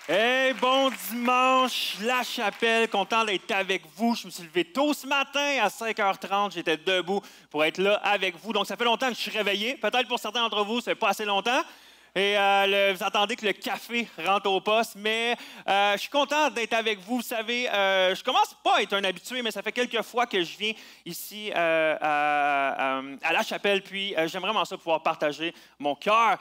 Hey, bon dimanche, la chapelle, content d'être avec vous. Je me suis levé tôt ce matin à 5h30, j'étais debout pour être là avec vous. Donc, ça fait longtemps que je suis réveillé. Peut-être pour certains d'entre vous, c'est pas assez longtemps. Et vous attendez que le café rentre au poste, mais je suis content d'être avec vous. Vous savez, je commence pas à être un habitué, mais ça fait quelques fois que je viens ici à la chapelle, puis j'aime vraiment ça pouvoir partager mon cœur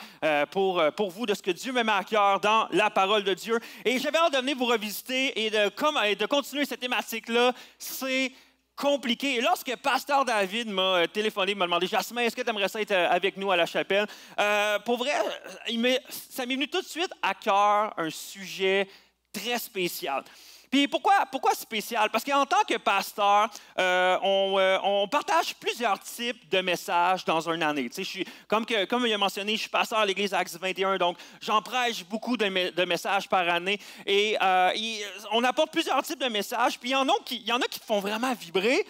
pour vous de ce que Dieu me met à cœur dans la parole de Dieu. Et j'avais hâte de venir vous revisiter et de continuer cette thématique-là. C'est compliqué. Et lorsque Pasteur David m'a téléphoné, m'a demandé, Jasmin, est-ce que tu aimerais ça être avec nous à la chapelle? Pour vrai, ça m'est venu tout de suite à cœur un sujet très spécial. Puis pourquoi spécial? Parce qu'en tant que pasteur, on partage plusieurs types de messages dans une année. Tu sais, comme il a mentionné, je suis pasteur à l'Église Acts 21, donc j'en prêche beaucoup de messages par année. Et on apporte plusieurs types de messages, puis il y en a qui te font vraiment vibrer.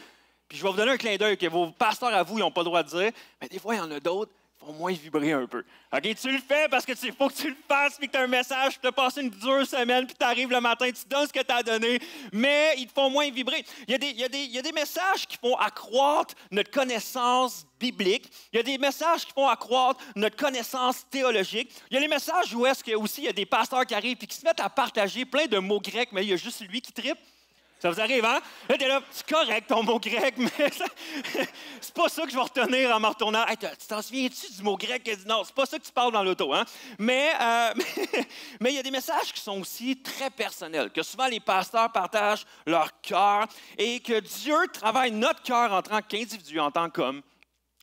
Puis je vais vous donner un clin d'œil que vos pasteurs à vous, ils n'ont pas le droit de dire, mais des fois, il y en a d'autres font moins vibrer un peu. OK, tu le fais parce que faut que tu le fasses, puis que tu as un message, puis tu as passé une dure semaine, puis tu arrives le matin, tu donnes ce que tu as donné, mais ils te font moins vibrer. Il y a des messages qui font accroître notre connaissance biblique. Il y a des messages qui font accroître notre connaissance théologique. Il y a les messages où est-ce qu'il y a aussi il y a des pasteurs qui arrivent et qui se mettent à partager plein de mots grecs, mais il y a juste lui qui trippe. Ça vous arrive, hein? Là, t'es là, c'est correct ton mot grec, mais c'est pas ça que je vais retenir en me retournant. Hey, tu t'en souviens-tu du mot grec? Non, c'est pas ça que tu parles dans l'auto, hein? Mais il y a des messages qui sont aussi très personnels, que souvent les pasteurs partagent leur cœur et que Dieu travaille notre cœur en tant qu'individu, en tant qu'homme,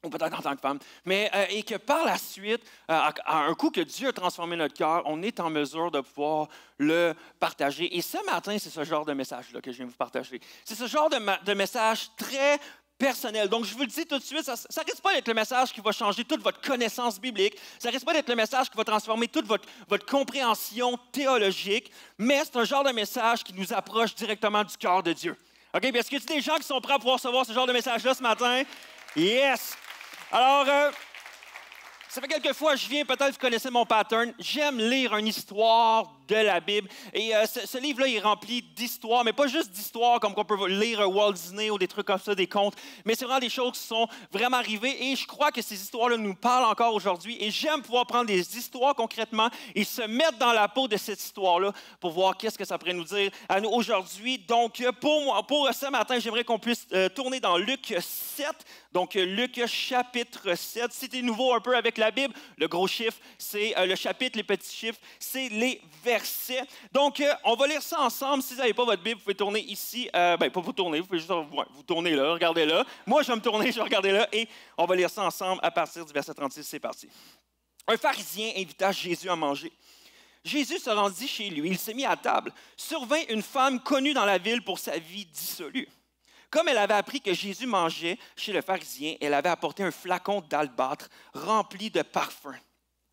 ou peut-être en tant que femme, mais et que par la suite, à un coup que Dieu a transformé notre cœur, on est en mesure de pouvoir le partager. Et ce matin, c'est ce genre de message-là que je viens vous partager. C'est ce genre de message très personnel. Donc, je vous le dis tout de suite, ça ne risque pas d'être le message qui va changer toute votre connaissance biblique, ça ne risque pas d'être le message qui va transformer toute votre compréhension théologique, mais c'est un genre de message qui nous approche directement du cœur de Dieu. OK? Puis est-ce qu'il y a des gens qui sont prêts à pouvoir recevoir ce genre de message-là ce matin? Yes! Alors, ça fait quelques fois que je viens, peut-être vous connaissez mon pattern. J'aime lire une histoire de la Bible. Et ce livre-là est rempli d'histoires, mais pas juste d'histoires comme qu'on peut lire Walt Disney ou des trucs comme ça, des contes, mais c'est vraiment des choses qui sont vraiment arrivées. Et je crois que ces histoires-là nous parlent encore aujourd'hui. Et j'aime pouvoir prendre des histoires concrètement et se mettre dans la peau de cette histoire-là pour voir qu'est-ce que ça pourrait nous dire à nous aujourd'hui. Donc, pour ce matin, j'aimerais qu'on puisse tourner dans Luc 7. Donc, Luc chapitre 7. Si tu es nouveau un peu avec la Bible, le gros chiffre, c'est le chapitre, les petits chiffres, c'est les versets. Donc, on va lire ça ensemble. Si vous n'avez pas votre Bible, vous pouvez tourner ici. Pas vous tourner, vous pouvez juste vous tourner là, regardez là. Moi, je vais me tourner, je vais regarder là. Et on va lire ça ensemble à partir du verset 36. C'est parti. Un pharisien invita Jésus à manger. Jésus se rendit chez lui, il s'est mis à table. Survint une femme connue dans la ville pour sa vie dissolue. Comme elle avait appris que Jésus mangeait chez le pharisien, elle avait apporté un flacon d'albâtre rempli de parfum.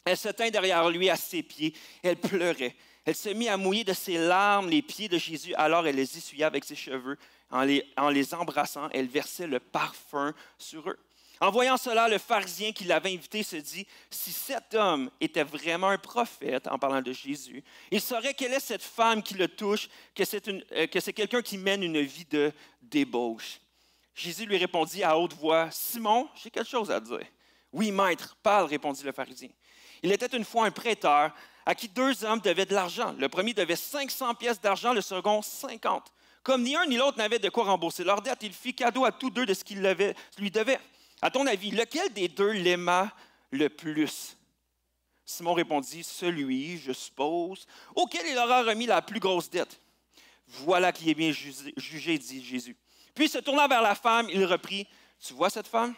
Elle se tint derrière lui à ses pieds. Elle pleurait. Elle se mit à mouiller de ses larmes les pieds de Jésus. Alors elle les essuya avec ses cheveux. En les embrassant, elle versait le parfum sur eux. En voyant cela, le pharisien qui l'avait invité se dit, si cet homme était vraiment un prophète, en parlant de Jésus, il saurait quelle est cette femme qui le touche, que c'est quelqu'un qui mène une vie de débauche. Jésus lui répondit à haute voix, Simon, j'ai quelque chose à te dire. Oui, maître, parle, répondit le pharisien. Il était une fois un prêteur à qui 2 hommes devaient de l'argent. Le premier devait 500 pièces d'argent, le second 50. Comme ni un ni l'autre n'avait de quoi rembourser leur dette, il fit cadeau à tous deux de ce qu'il lui devait. À ton avis, lequel des deux l'aima le plus? Simon répondit, celui, je suppose, auquel il aura remis la plus grosse dette. Voilà qui est bien jugé, dit Jésus. Puis, se tournant vers la femme, il reprit, tu vois cette femme?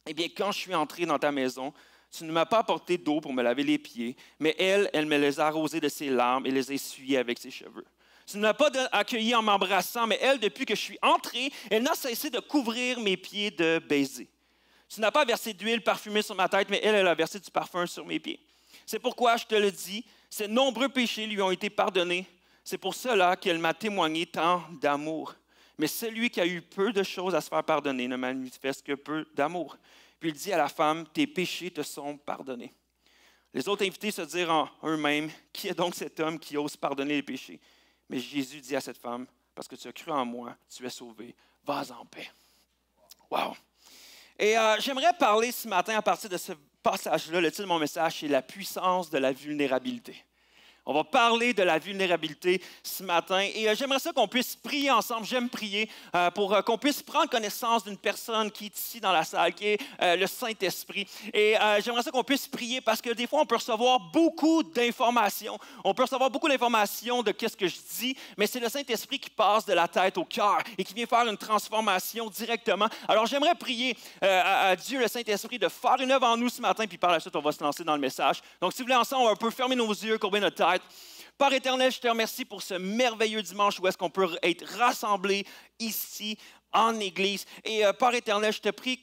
Eh bien, quand je suis entré dans ta maison, tu ne m'as pas apporté d'eau pour me laver les pieds, mais elle me les a arrosés de ses larmes et les a essuyés avec ses cheveux. Tu ne m'as pas accueilli en m'embrassant, mais elle, depuis que je suis entré, elle n'a cessé de couvrir mes pieds de baisers. Tu n'as pas versé d'huile parfumée sur ma tête, mais elle a versé du parfum sur mes pieds. C'est pourquoi je te le dis, ses nombreux péchés lui ont été pardonnés. C'est pour cela qu'elle m'a témoigné tant d'amour. Mais celui qui a eu peu de choses à se faire pardonner ne manifeste que peu d'amour. Puis il dit à la femme, tes péchés te sont pardonnés. Les autres invités se dirent en eux-mêmes, « Qui est donc cet homme qui ose pardonner les péchés? » Mais Jésus dit à cette femme, « Parce que tu as cru en moi, tu es sauvée. Vas en paix. » Wow! Et j'aimerais parler ce matin à partir de ce passage-là. Le titre de mon message, c'est « La puissance de la vulnérabilité ». On va parler de la vulnérabilité ce matin et j'aimerais ça qu'on puisse prier ensemble. J'aime prier pour qu'on puisse prendre connaissance d'une personne qui est ici dans la salle, qui est le Saint-Esprit. Et j'aimerais ça qu'on puisse prier parce que des fois, on peut recevoir beaucoup d'informations. On peut recevoir beaucoup d'informations de ce que je dis, mais c'est le Saint-Esprit qui passe de la tête au cœur et qui vient faire une transformation directement. Alors, j'aimerais prier à Dieu, le Saint-Esprit, de faire une œuvre en nous ce matin, puis par la suite, on va se lancer dans le message. Donc, si vous voulez, ensemble, on peut fermer nos yeux, courber notre tête. Père éternel, je te remercie pour ce merveilleux dimanche où est-ce qu'on peut être rassemblés ici en Église. Et Père éternel, je te prie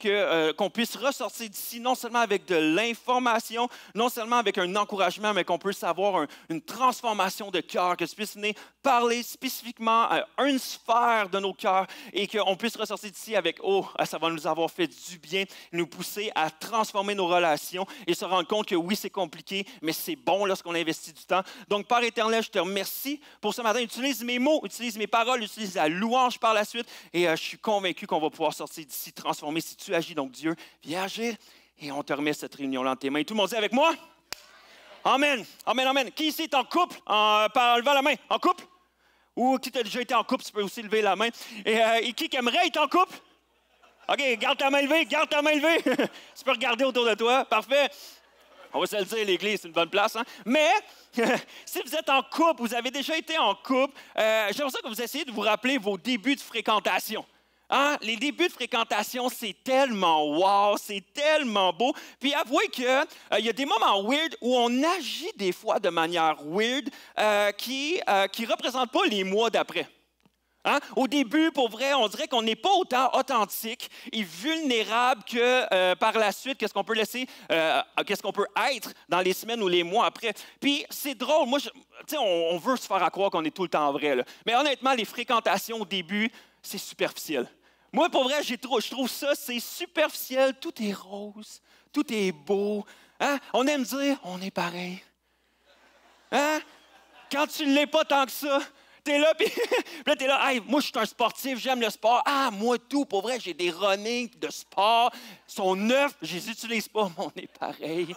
qu'on puisse ressortir d'ici non seulement avec de l'information, non seulement avec un encouragement, mais qu'on puisse avoir une transformation de cœur, que tu puisses venir parler spécifiquement à une sphère de nos cœurs et qu'on puisse ressortir d'ici avec « Oh, ça va nous avoir fait du bien », nous pousser à transformer nos relations et se rendre compte que oui, c'est compliqué, mais c'est bon lorsqu'on investit du temps. Donc, Père éternel, je te remercie pour ce matin. Utilise mes mots, utilise mes paroles, utilise la louange par la suite et je suis convaincu qu'on va pouvoir sortir d'ici transformé si tu agis. Donc, Dieu, viens agir et on te remet cette réunion-là en tes mains. Tout le monde dit avec moi? Amen, amen, amen. Qui ici est en couple? En levant la main. En couple? Ou qui t'a déjà été en couple, tu peux aussi lever la main. Et qui aimerait être en couple? OK, garde ta main levée, garde ta main levée. Tu peux regarder autour de toi. Parfait. On va se le dire, l'Église, c'est une bonne place. Hein? Mais si vous êtes en couple, vous avez déjà été en couple, j'aimerais ça que vous essayiez de vous rappeler vos débuts de fréquentation. Hein? Les débuts de fréquentation, c'est tellement wow, c'est tellement beau. Puis avouez qu'il y a des moments weird où on agit des fois de manière weird qui ne représentent pas les mois d'après. Hein? Au début, pour vrai, on dirait qu'on n'est pas autant authentique et vulnérable que par la suite, qu'est-ce qu'on peut qu'est-ce qu'on peut être dans les semaines ou les mois après. Puis c'est drôle, moi, on veut se faire croire qu'on est tout le temps vrai. Là. Mais honnêtement, les fréquentations au début, c'est superficiel. Moi, pour vrai, je trouve ça, c'est superficiel. Tout est rose, tout est beau. Hein? On aime dire, on est pareil. Hein? Quand tu ne l'es pas tant que ça, t'es là, puis là, t'es là, hey, moi, je suis un sportif, j'aime le sport. Ah, moi, tout, pour vrai, j'ai des runnings de sport. Ils sont neufs, je les utilise pas, mais on est pareil.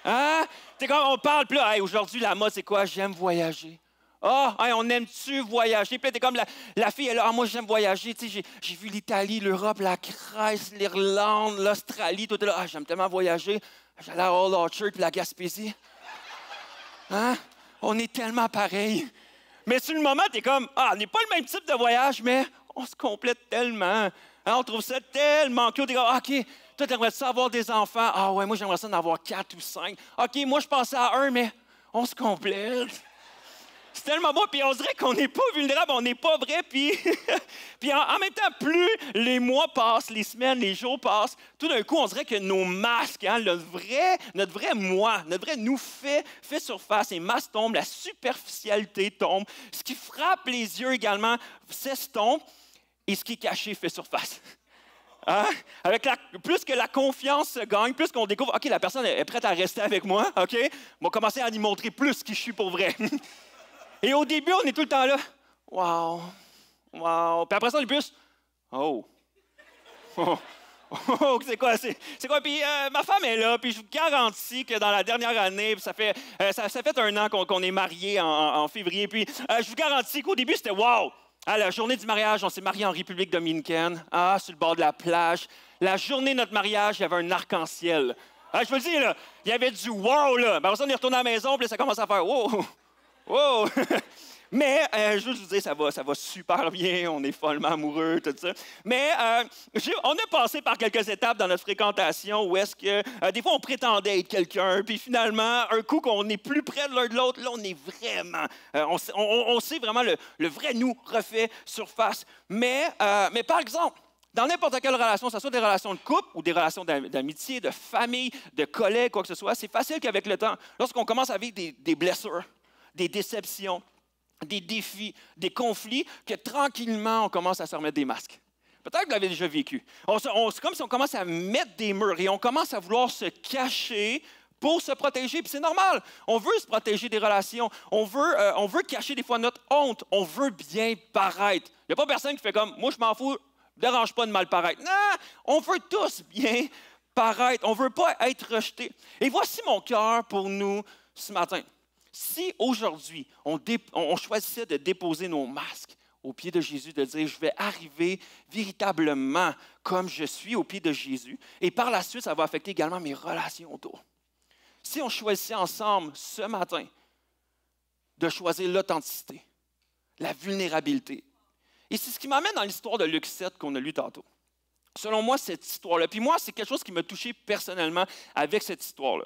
Hein? T'es comme, on parle, puis là, hey, aujourd'hui, la mode, c'est quoi? J'aime voyager. Ah, oh, hey, on aime-tu voyager? Puis là, t'es comme la fille, elle est là, ah, moi, j'aime voyager. Tu sais, j'ai vu l'Italie, l'Europe, la Grèce, l'Irlande, l'Australie. Toi, t'es là, ah, j'aime tellement voyager. J'allais à Old Orchard, puis la Gaspésie. Hein? On est tellement pareils. Mais sur le moment, tu es comme, ah, on n'est pas le même type de voyage, mais on se complète tellement. Hein, on trouve ça tellement cute. Tu es comme, OK, toi, tu aimerais ça avoir des enfants? Ah ouais, moi, j'aimerais ça en avoir 4 ou 5. OK, moi, je pensais à un, mais on se complète. C'est tellement beau, puis on dirait qu'on n'est pas vulnérable, on n'est pas vrai, puis, puis en même temps, plus les mois passent, les semaines, les jours passent, tout d'un coup, on dirait que nos masques, hein, notre vrai moi, notre vrai nous fait surface, les masques tombent, la superficialité tombe, ce qui frappe les yeux également s'estompe, et ce qui est caché fait surface. Hein? Plus que la confiance se gagne, plus qu'on découvre, OK, la personne est prête à rester avec moi, OK, on va commencer à lui montrer plus qui je suis pour vrai. Et au début, on est tout le temps là. Wow, wow. Puis après ça, on est plus. Oh. Oh, oh c'est quoi? C'est quoi? Puis ma femme est là, puis je vous garantis que dans la dernière année, ça fait 1 an qu'on est mariés en février, puis je vous garantis qu'au début, c'était wow. À la journée du mariage, on s'est mariés en République dominicaine, sur le bord de la plage. La journée de notre mariage, il y avait un arc-en-ciel. Je vous le dis, là, il y avait du wow, là. Ben, après ça, on est retourné à la maison, puis là, ça commence à faire wow. Wow! Mais, je veux vous dire, ça va super bien, on est follement amoureux, tout ça. Mais, on a passé par quelques étapes dans notre fréquentation où est-ce que, des fois, on prétendait être quelqu'un, puis finalement, un coup qu'on est plus près de l'un de l'autre, là, on est vraiment, on sait vraiment le vrai nous refait surface. Mais par exemple, dans n'importe quelle relation, que ce soit des relations de couple ou des relations d'amitié, de famille, de collègues, quoi que ce soit, c'est facile qu'avec le temps, lorsqu'on commence à vivre des blessures, des déceptions, des défis, des conflits, que tranquillement, on commence à se remettre des masques. Peut-être que vous l'avez déjà vécu. C'est comme si on commence à mettre des murs et on commence à vouloir se cacher pour se protéger. Puis c'est normal. On veut se protéger des relations. On veut cacher des fois notre honte. On veut bien paraître. Il n'y a pas personne qui fait comme, moi, je m'en fous, ne dérange pas de mal paraître. Non, on veut tous bien paraître. On ne veut pas être rejeté. Et voici mon cœur pour nous ce matin. Si aujourd'hui, on choisissait de déposer nos masques aux pieds de Jésus, de dire, je vais arriver véritablement comme je suis aux pieds de Jésus, et par la suite, ça va affecter également mes relations autour. Si on choisissait ensemble ce matin de choisir l'authenticité, la vulnérabilité, et c'est ce qui m'amène dans l'histoire de Luc 7 qu'on a lu tantôt. Selon moi, cette histoire-là, puis moi, c'est quelque chose qui m'a touché personnellement avec cette histoire-là.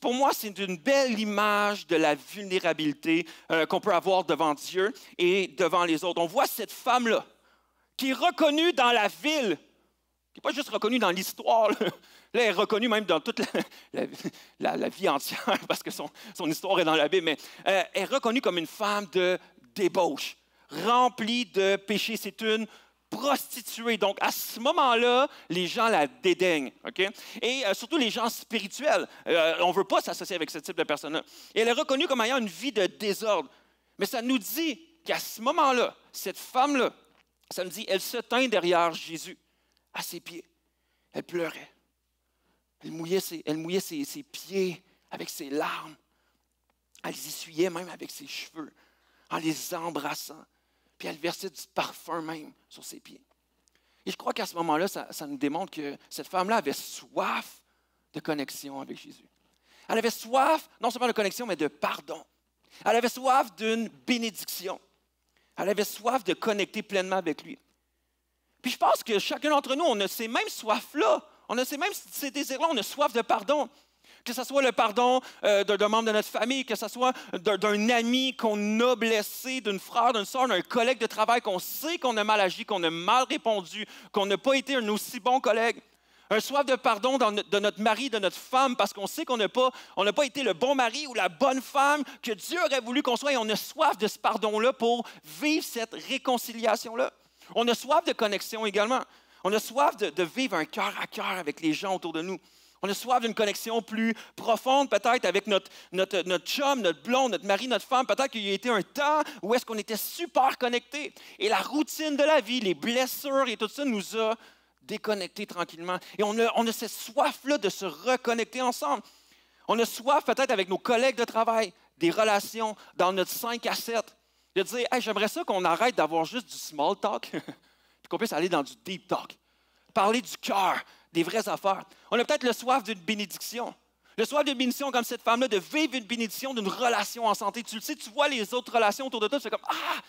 Pour moi, c'est une belle image de la vulnérabilité qu'on peut avoir devant Dieu et devant les autres. On voit cette femme-là qui est reconnue dans la ville, qui n'est pas juste reconnue dans l'histoire, là, elle est reconnue même dans toute la vie entière, parce que son histoire est dans la Bible, mais elle est reconnue comme une femme de débauche, remplie de péchés. C'est une prostituée. Donc, à ce moment-là, les gens la dédaignent. Okay? Et surtout les gens spirituels. On ne veut pas s'associer avec ce type de personnes-là. Et elle est reconnue comme ayant une vie de désordre. Mais ça nous dit qu'à ce moment-là, cette femme-là, ça nous dit, elle se tint derrière Jésus, à ses pieds. Elle pleurait. Elle mouillait ses pieds avec ses larmes. Elle les essuyait même avec ses cheveux, en les embrassant. Puis elle versait du parfum même sur ses pieds. Et je crois qu'à ce moment-là, ça nous démontre que cette femme-là avait soif de connexion avec Jésus. Elle avait soif, non seulement de connexion, mais de pardon. Elle avait soif d'une bénédiction. Elle avait soif de connecter pleinement avec lui. Puis je pense que chacun d'entre nous, on a ces mêmes soifs-là. On a ces désirs-là, on a soif de pardon. Que ce soit le pardon d'un membre de notre famille, que ce soit d'un ami qu'on a blessé, d'un frère, d'une soeur, d'un collègue de travail qu'on sait qu'on a mal agi, qu'on a mal répondu, qu'on n'a pas été un aussi bon collègue. Un soif de pardon de notre mari, de notre femme, parce qu'on sait qu'on n'a pas été le bon mari ou la bonne femme que Dieu aurait voulu qu'on soit. Et on a soif de ce pardon-là pour vivre cette réconciliation-là. On a soif de connexion également. On a soif de vivre un cœur à cœur avec les gens autour de nous. On a soif d'une connexion plus profonde, peut-être avec notre chum, notre blond, notre mari, notre femme. Peut-être qu'il y a été un temps où est-ce qu'on était super connectés. Et la routine de la vie, les blessures et tout ça nous a déconnectés tranquillement. Et on a cette soif-là de se reconnecter ensemble. On a soif peut-être avec nos collègues de travail, des relations dans notre 5 à 7. De dire, hey, j'aimerais ça qu'on arrête d'avoir juste du small talk, puis qu'on puisse aller dans du deep talk. Parler du cœur, des vraies affaires. On a peut-être le soif d'une bénédiction. Le soif d'une bénédiction comme cette femme-là, de vivre une bénédiction d'une relation en santé. Tu le sais, tu vois les autres relations autour de toi, tu fais comme, ah,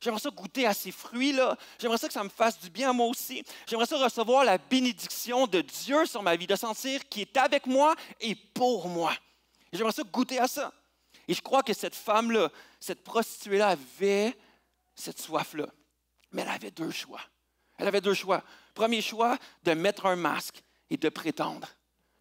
j'aimerais ça goûter à ces fruits-là. J'aimerais ça que ça me fasse du bien à moi aussi. J'aimerais ça recevoir la bénédiction de Dieu sur ma vie, de sentir qu'il est avec moi et pour moi. Et j'aimerais ça goûter à ça. Et je crois que cette femme-là, cette prostituée-là avait cette soif-là. Mais elle avait 2 choix. Elle avait 2 choix. Premier choix, de mettre un masque et de prétendre.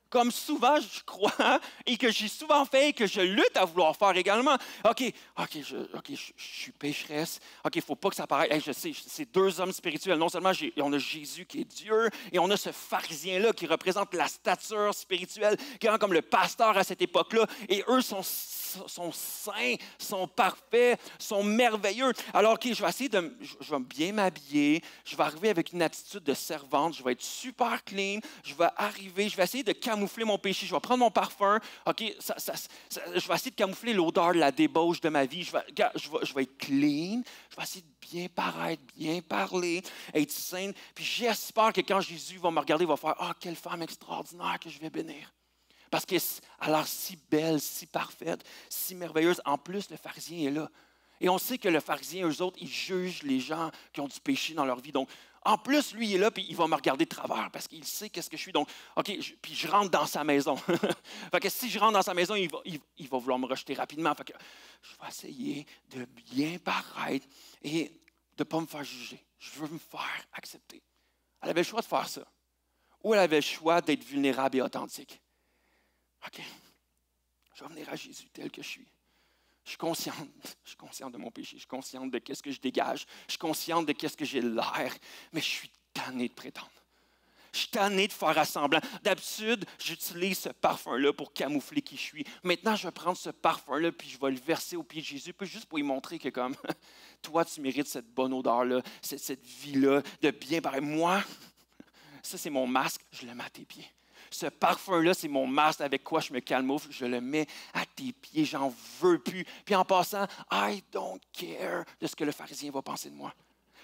Comme souvent, je crois, et que j'ai souvent fait et que je lutte à vouloir faire également. OK, je suis pécheresse. OK, il ne faut pas que ça paraisse. Hey, je sais, c'est 2 hommes spirituels. Non seulement on a Jésus qui est Dieu, et on a ce pharisien-là qui représente la stature spirituelle, qui est comme le pasteur à cette époque-là. Et eux sont saints, sont parfaits, sont merveilleux. Alors, OK, je vais bien m'habiller, je vais arriver avec une attitude de servante, je vais être super clean, je vais essayer de camoufler mon péché, je vais prendre mon parfum, OK, je vais essayer de camoufler l'odeur de la débauche de ma vie, je vais être clean, je vais essayer de bien paraître, bien parler, être saine, puis j'espère que quand Jésus va me regarder, il va faire « Ah, quelle femme extraordinaire que je vais bénir! » Parce qu'elle a l'air si belle, si parfaite, si merveilleuse. En plus, le pharisien est là. Et on sait que le pharisien, eux autres, ils jugent les gens qui ont du péché dans leur vie. Donc, en plus, lui, il est là, puis il va me regarder de travers parce qu'il sait qu'est-ce que je suis. Donc, OK, puis je rentre dans sa maison. Fait que si je rentre dans sa maison, il va vouloir me rejeter rapidement. Fait que je vais essayer de bien paraître et de ne pas me faire juger. Je veux me faire accepter. Elle avait le choix de faire ça. Ou elle avait le choix d'être vulnérable et authentique. OK, je vais venir à Jésus tel que je suis. Je suis consciente de mon péché, je suis consciente de qu'est-ce que je dégage, je suis consciente de qu'est-ce que j'ai l'air, mais je suis tanné de prétendre. Je suis tanné de faire semblant. D'habitude, j'utilise ce parfum-là pour camoufler qui je suis. Maintenant, je vais prendre ce parfum-là puis je vais le verser aux pieds de Jésus, puis juste pour lui montrer que comme, toi, tu mérites cette bonne odeur-là, cette vie-là, de bien paraître. Moi, ça, c'est mon masque, je le mets à tes pieds. Ce parfum-là, c'est mon masque avec quoi je me calmoufle. Je le mets à tes pieds, j'en veux plus. Puis en passant, I don't care de ce que le pharisien va penser de moi.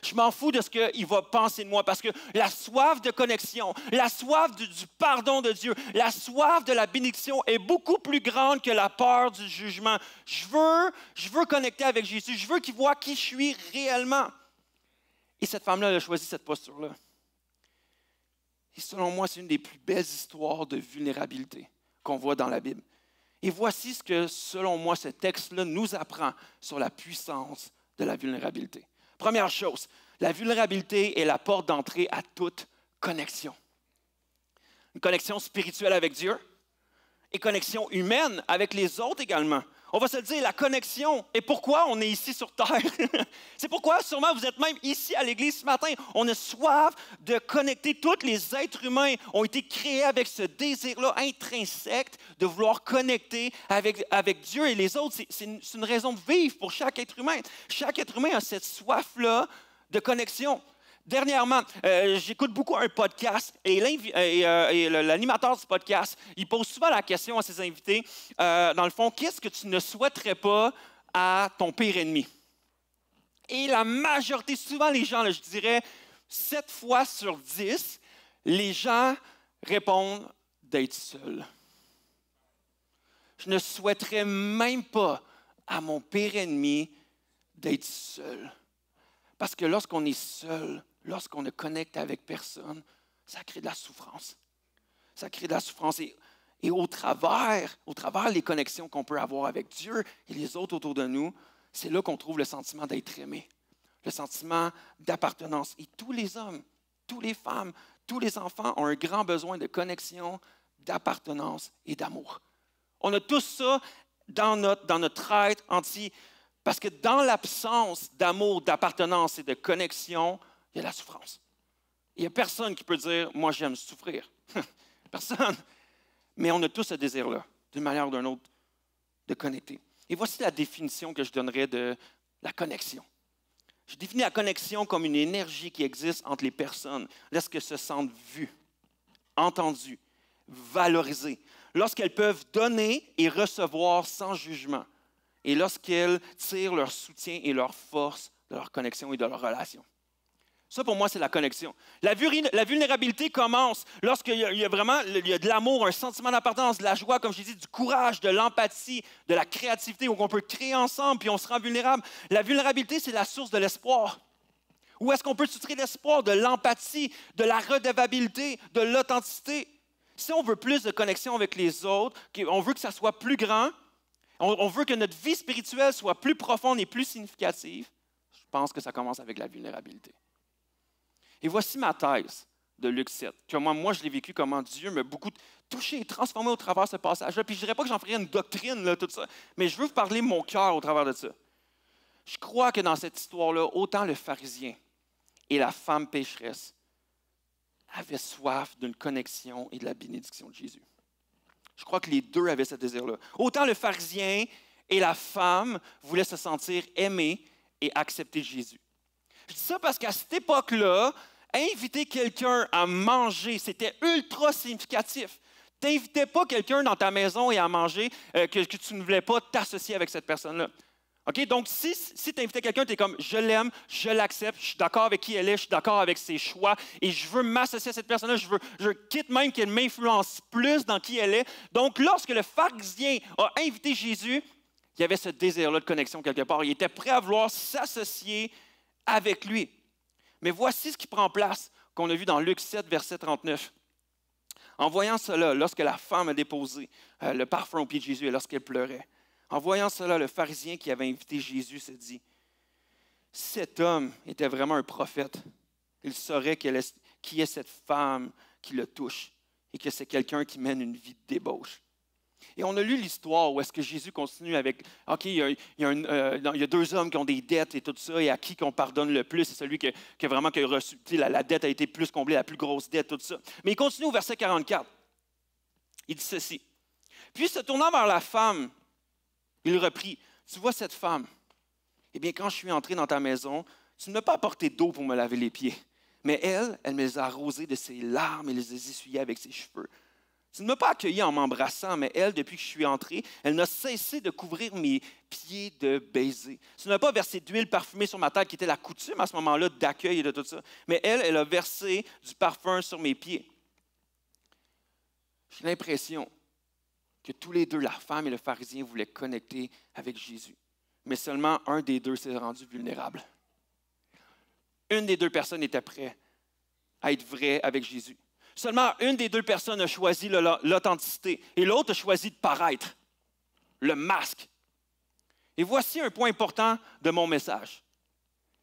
Je m'en fous de ce qu'il va penser de moi parce que la soif de connexion, la soif du pardon de Dieu, la soif de la bénédiction est beaucoup plus grande que la peur du jugement. Je veux connecter avec Jésus. Je veux qu'il voie qui je suis réellement. Et cette femme-là, elle a choisi cette posture-là. Et selon moi, c'est une des plus belles histoires de vulnérabilité qu'on voit dans la Bible. Et voici ce que, selon moi, ce texte-là nous apprend sur la puissance de la vulnérabilité. Première chose, la vulnérabilité est la porte d'entrée à toute connexion. Une connexion spirituelle avec Dieu et connexion humaine avec les autres également. On va se le dire, la connexion. Et pourquoi on est ici sur Terre? C'est pourquoi sûrement vous êtes même ici à l'Église ce matin. On a soif de connecter. Tous les êtres humains ont été créés avec ce désir-là intrinsèque de vouloir connecter avec Dieu et les autres. C'est une raison de vivre pour chaque être humain. Chaque être humain a cette soif-là de connexion. Dernièrement, j'écoute beaucoup un podcast et l'animateur du podcast, il pose souvent la question à ses invités, dans le fond, qu'est-ce que tu ne souhaiterais pas à ton pire ennemi? Et la majorité, souvent les gens, là, je dirais 7 fois sur 10, les gens répondent d'être seul. Je ne souhaiterais même pas à mon pire ennemi d'être seul. Parce que lorsqu'on est seul, lorsqu'on ne connecte avec personne, ça crée de la souffrance. Ça crée de la souffrance. Et au travers les connexions qu'on peut avoir avec Dieu et les autres autour de nous, c'est là qu'on trouve le sentiment d'être aimé, le sentiment d'appartenance. Et tous les hommes, toutes les femmes, tous les enfants ont un grand besoin de connexion, d'appartenance et d'amour. On a tous ça dans notre être entier. Parce que dans l'absence d'amour, d'appartenance et de connexion, il y a la souffrance. Il n'y a personne qui peut dire « moi, j'aime souffrir ». Personne. Mais on a tous ce désir-là, d'une manière ou d'une autre, de connecter. Et voici la définition que je donnerais de la connexion. Je définis la connexion comme une énergie qui existe entre les personnes lorsqu'elles se sentent vues, entendues, valorisées, lorsqu'elles peuvent donner et recevoir sans jugement. Et lorsqu'elles tirent leur soutien et leur force de leur connexion et de leur relation. Ça, pour moi, c'est la connexion. La vulnérabilité commence lorsqu'il y a vraiment de l'amour, un sentiment d'appartenance, de la joie, comme je l'ai dit, du courage, de l'empathie, de la créativité, où on peut créer ensemble, puis on se rend vulnérable. La vulnérabilité, c'est la source de l'espoir. Où est-ce qu'on peut se tirer l'espoir? De l'empathie, de la redevabilité, de l'authenticité. Si on veut plus de connexion avec les autres, on veut que ça soit plus grand, on veut que notre vie spirituelle soit plus profonde et plus significative, je pense que ça commence avec la vulnérabilité. Et voici ma thèse de Luc 7, que moi je l'ai vécu comment Dieu m'a beaucoup touché et transformé au travers de ce passage-là. Puis je ne dirais pas que j'en ferais une doctrine, là, tout ça, mais je veux vous parler de mon cœur au travers de ça. Je crois que dans cette histoire-là, autant le pharisien et la femme pécheresse avaient soif d'une connexion et de la bénédiction de Jésus. Je crois que les deux avaient ce désir-là. Autant le pharisien et la femme voulaient se sentir aimés et accepter Jésus. Je dis ça parce qu'à cette époque-là, inviter quelqu'un à manger, c'était ultra significatif. Tu n'invitais pas quelqu'un dans ta maison et à manger que tu ne voulais pas t'associer avec cette personne-là. Okay? Donc, si tu invitais quelqu'un, tu es comme « je l'aime, je l'accepte, je suis d'accord avec qui elle est, je suis d'accord avec ses choix et je veux m'associer à cette personne-là, je quitte même qu'elle m'influence plus dans qui elle est. » Donc, lorsque le pharisien a invité Jésus, il y avait ce désir-là de connexion quelque part. Il était prêt à vouloir s'associer avec lui. Mais voici ce qui prend place, qu'on a vu dans Luc 7, verset 39. En voyant cela, lorsque la femme a déposé le parfum au pied de Jésus et lorsqu'elle pleurait, en voyant cela, le pharisien qui avait invité Jésus se dit, « Cet homme était vraiment un prophète. Il saurait qui est cette femme qui le touche et que c'est quelqu'un qui mène une vie de débauche. » Et on a lu l'histoire où est-ce que Jésus continue avec, OK, il y a deux hommes qui ont des dettes et tout ça, et à qui qu'on pardonne le plus, c'est celui qui a vraiment qui a reçu, la dette a été plus comblée, la plus grosse dette, tout ça. Mais il continue au verset 44. Il dit ceci. Puis se tournant vers la femme, il reprit, tu vois cette femme, eh bien quand je suis entré dans ta maison, tu ne m'as pas apporté d'eau pour me laver les pieds, mais elle me les a arrosés de ses larmes et les a essuyés avec ses cheveux. Tu ne m'as pas accueilli en m'embrassant, mais elle, depuis que je suis entré, elle n'a cessé de couvrir mes pieds de baisers. Tu n'as pas versé d'huile parfumée sur ma tête, qui était la coutume à ce moment-là d'accueil et de tout ça, mais elle a versé du parfum sur mes pieds. J'ai l'impression que tous les deux, la femme et le pharisien, voulaient connecter avec Jésus. Mais seulement un des deux s'est rendu vulnérable. Une des deux personnes était prête à être vraie avec Jésus. Seulement une des deux personnes a choisi l'authenticité et l'autre a choisi de paraître, le masque. Et voici un point important de mon message.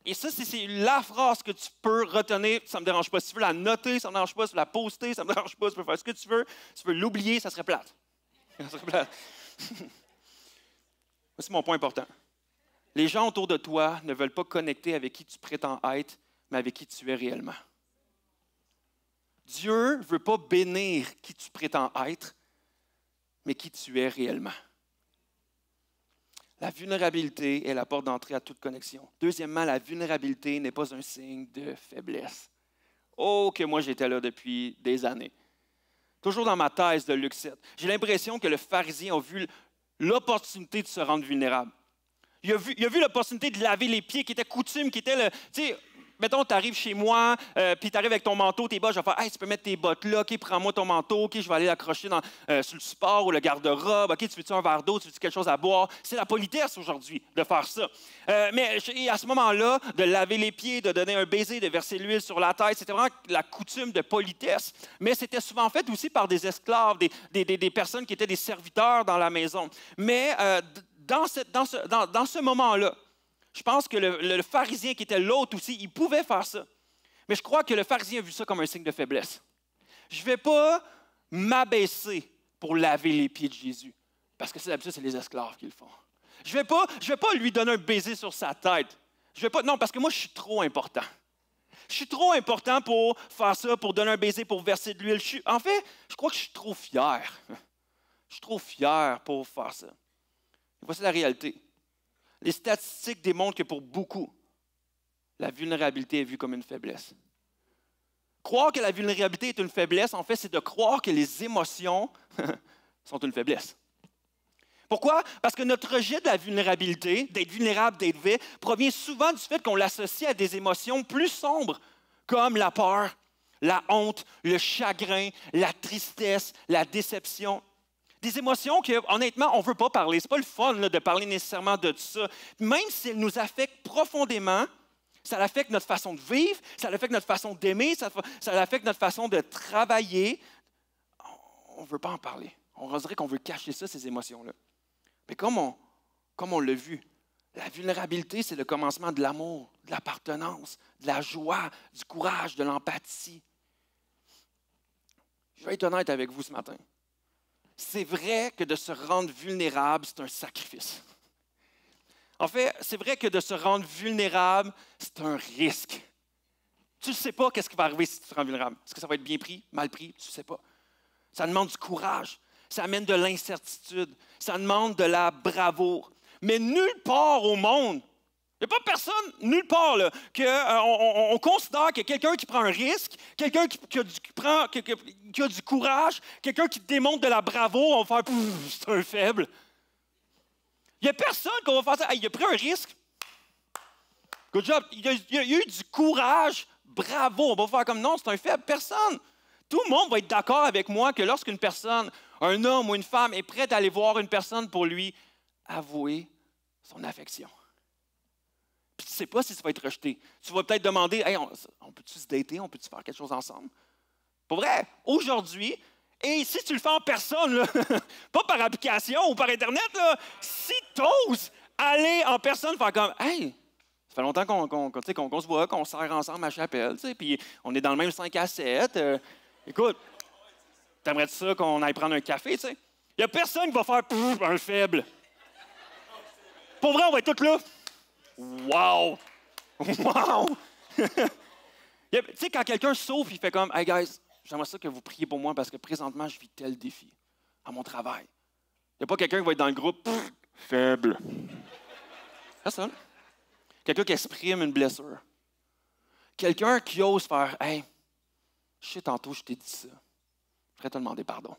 Et ça, c'est la phrase que tu peux retenir. Ça ne me dérange pas. Si tu veux la noter, ça ne me dérange pas. Si tu veux la poster, ça ne me dérange pas. Si tu peux faire ce que tu veux. Si tu veux l'oublier, ça serait plate. Ça serait plate. Voici mon point important. Les gens autour de toi ne veulent pas connecter avec qui tu prétends être, mais avec qui tu es réellement. Dieu ne veut pas bénir qui tu prétends être, mais qui tu es réellement. La vulnérabilité est la porte d'entrée à toute connexion. Deuxièmement, la vulnérabilité n'est pas un signe de faiblesse. Oh, que moi j'étais là depuis des années. Toujours dans ma thèse de Luc 7, j'ai l'impression que le pharisien a vu l'opportunité de se rendre vulnérable. Il a vu l'opportunité de laver les pieds, qui était coutume, qui était le... Tu sais, mettons, tu arrives chez moi, puis tu arrives avec ton manteau, tes bottes, je vais faire « Hey, tu peux mettre tes bottes là, OK, prends-moi ton manteau, OK, je vais aller l'accrocher sur le support ou le garde-robe, OK, tu veux-tu un verre d'eau, tu veux-tu quelque chose à boire? » C'est la politesse aujourd'hui de faire ça. Mais à ce moment-là, de laver les pieds, de donner un baiser, de verser l'huile sur la tête, c'était vraiment la coutume de politesse. Mais c'était souvent fait aussi par des esclaves, des personnes qui étaient des serviteurs dans la maison. Mais dans ce moment-là, je pense que le pharisien qui était l'autre aussi, il pouvait faire ça. Mais je crois que le pharisien a vu ça comme un signe de faiblesse. Je ne vais pas m'abaisser pour laver les pieds de Jésus. Parce que d'habitude, c'est les esclaves qui le font. Je vais pas lui donner un baiser sur sa tête. Non, parce que moi, je suis trop important. Je suis trop important pour faire ça, pour donner un baiser, pour verser de l'huile. En fait, je crois que je suis trop fier. Je suis trop fier pour faire ça. Et voici la réalité. Les statistiques démontrent que pour beaucoup, la vulnérabilité est vue comme une faiblesse. Croire que la vulnérabilité est une faiblesse, en fait, c'est de croire que les émotions sont une faiblesse. Pourquoi? Parce que notre rejet de la vulnérabilité, d'être vulnérable, d'être vrai, provient souvent du fait qu'on l'associe à des émotions plus sombres, comme la peur, la honte, le chagrin, la tristesse, la déception. Des émotions que, honnêtement, on ne veut pas parler. Ce n'est pas le fun là, de parler nécessairement de ça. Même si elles nous affectent profondément, ça affecte notre façon de vivre, ça affecte notre façon d'aimer, ça affecte notre façon de travailler. On ne veut pas en parler. On dirait qu'on veut cacher ça, ces émotions-là. Mais comme on l'a vu, la vulnérabilité, c'est le commencement de l'amour, de l'appartenance, de la joie, du courage, de l'empathie. Je vais être honnête avec vous ce matin. C'est vrai que de se rendre vulnérable, c'est un sacrifice. En fait, c'est vrai que de se rendre vulnérable, c'est un risque. Tu ne sais pas qu'est-ce qui va arriver si tu te rends vulnérable. Est-ce que ça va être bien pris, mal pris? Tu ne sais pas. Ça demande du courage. Ça amène de l'incertitude. Ça demande de la bravoure. Mais nulle part au monde, il n'y a pas personne, nulle part, là, qu'on considère que quelqu'un qui prend un risque, quelqu'un qui a du courage, quelqu'un qui démontre de la bravoure, on va faire « c'est un faible ». Il n'y a personne qu'on va faire ça. Hey, il a pris un risque. Good job. Il a eu du courage. Bravo. On va faire comme non, c'est un faible. Personne. Tout le monde va être d'accord avec moi que lorsqu'une personne, un homme ou une femme, est prête à aller voir une personne pour lui avouer son affection. Puis tu ne sais pas si ça va être rejeté. Tu vas peut-être demander, hey, on peut-tu se dater, on peut-tu faire quelque chose ensemble? Pour vrai, aujourd'hui, et si tu le fais en personne, là, pas par application ou par Internet, là, si tu oses aller en personne, faire comme, hey, ça fait longtemps qu'on se voit, qu'on sert ensemble à chapelle, puis on est dans le même 5 à 7. Écoute, t'aimerais-tu ça qu'on aille prendre un café, tu sais? Il n'y a personne qui va faire « un faible ». Pour vrai, on va être tous là. Wow! Wow! Tu sais, quand quelqu'un sauve, il fait comme « Hey guys, j'aimerais ça que vous priez pour moi parce que présentement, je vis tel défi à mon travail. » Il n'y a pas quelqu'un qui va être dans le groupe « faible ». Personne. Quelqu'un qui exprime une blessure. Quelqu'un qui ose faire « Hey, je sais tantôt, je t'ai dit ça. Je voudrais te demander pardon.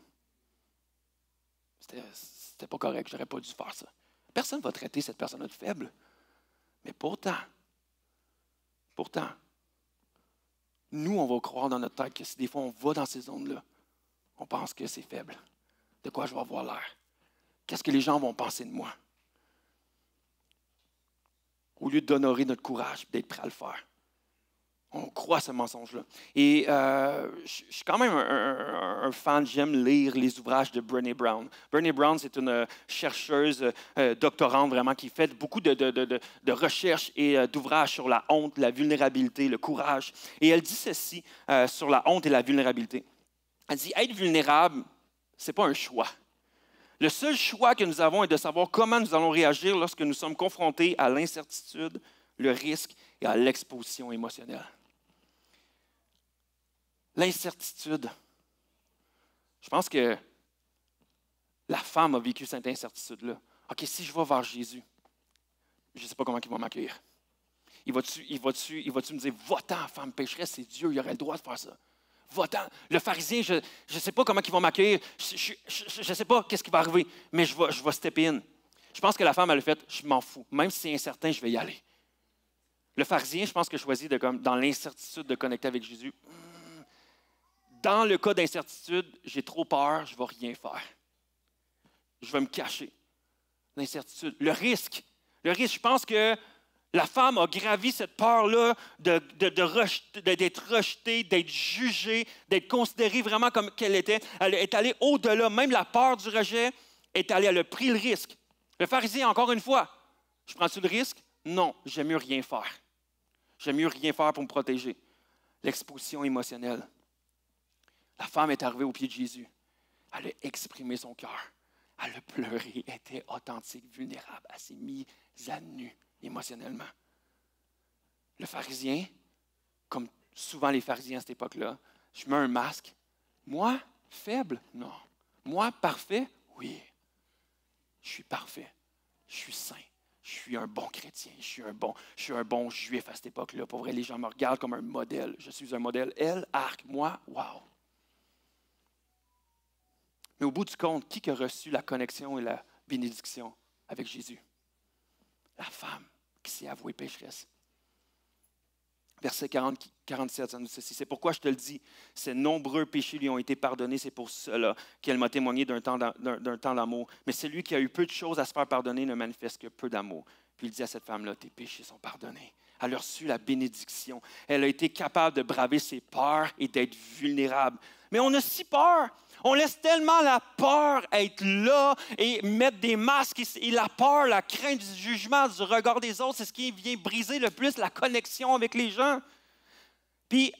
C'était pas correct, j'aurais pas dû faire ça. » Personne ne va traiter cette personne-là de faible. Mais pourtant, nous, on va croire dans notre tête que si des fois on va dans ces zones-là, on pense que c'est faible. De quoi je vais avoir l'air? Qu'est-ce que les gens vont penser de moi? Au lieu d'honorer notre courage et d'être prêt à le faire. On croit à ce mensonge-là. Et je suis quand même un fan, j'aime lire les ouvrages de Brené Brown. Brené Brown, c'est une chercheuse doctorante vraiment qui fait beaucoup de recherches et d'ouvrages sur la honte, la vulnérabilité, le courage. Et elle dit ceci sur la honte et la vulnérabilité. Elle dit, être vulnérable, ce n'est pas un choix. Le seul choix que nous avons est de savoir comment nous allons réagir lorsque nous sommes confrontés à l'incertitude, le risque et à l'exposition émotionnelle. L'incertitude. Je pense que la femme a vécu cette incertitude-là. OK, si je vais vers Jésus, je ne sais pas comment il va m'accueillir. Il va-tu me dire, va-t'en, femme pécheresse, c'est Dieu, il aurait le droit de faire ça. Va-t'en. Le pharisien, je ne sais pas comment il va m'accueillir. Je ne sais pas qu'est-ce qui va arriver, mais je vais step in. Je pense que la femme, elle a fait, je m'en fous. Même si c'est incertain, je vais y aller. Le pharisien, je pense que choisit dans l'incertitude de connecter avec Jésus. Dans le cas d'incertitude, j'ai trop peur, je ne vais rien faire. Je vais me cacher. L'incertitude. Le risque, je pense que la femme a gravi cette peur-là d'être rejetée, d'être jugée, d'être considérée vraiment comme qu'elle était. Elle est allée au-delà. Même la peur du rejet est allée, elle a pris le risque. Le pharisien, encore une fois, je prends-tu le risque? Non, j'aime mieux rien faire. J'aime mieux rien faire pour me protéger. L'exposition émotionnelle. La femme est arrivée au pied de Jésus. Elle a exprimé son cœur. Elle a pleuré, elle était authentique, vulnérable. Elle s'est mise à nu émotionnellement. Le pharisien, comme souvent les pharisiens à cette époque-là, je mets un masque. Moi, faible? Non. Moi, parfait? Oui. Je suis parfait. Je suis saint. Je suis un bon chrétien. Je suis un bon juif à cette époque-là. Pour vrai, les gens me regardent comme un modèle. Je suis un modèle. Elle, arc. Moi, wow. Mais au bout du compte, qui a reçu la connexion et la bénédiction avec Jésus? La femme qui s'est avouée pécheresse. Verset 47, ça nous dit ceci. C'est pourquoi je te le dis, ses nombreux péchés lui ont été pardonnés. C'est pour cela qu'elle m'a témoigné d'un temps d'amour. Mais celui qui a eu peu de choses à se faire pardonner ne manifeste que peu d'amour. Puis il dit à cette femme-là, tes péchés sont pardonnés. Elle a reçu la bénédiction. Elle a été capable de braver ses peurs et d'être vulnérable. Mais on a si peur. On laisse tellement la peur être là et mettre des masques. Et la peur, la crainte du jugement, du regard des autres, c'est ce qui vient briser le plus la connexion avec les gens. Puis,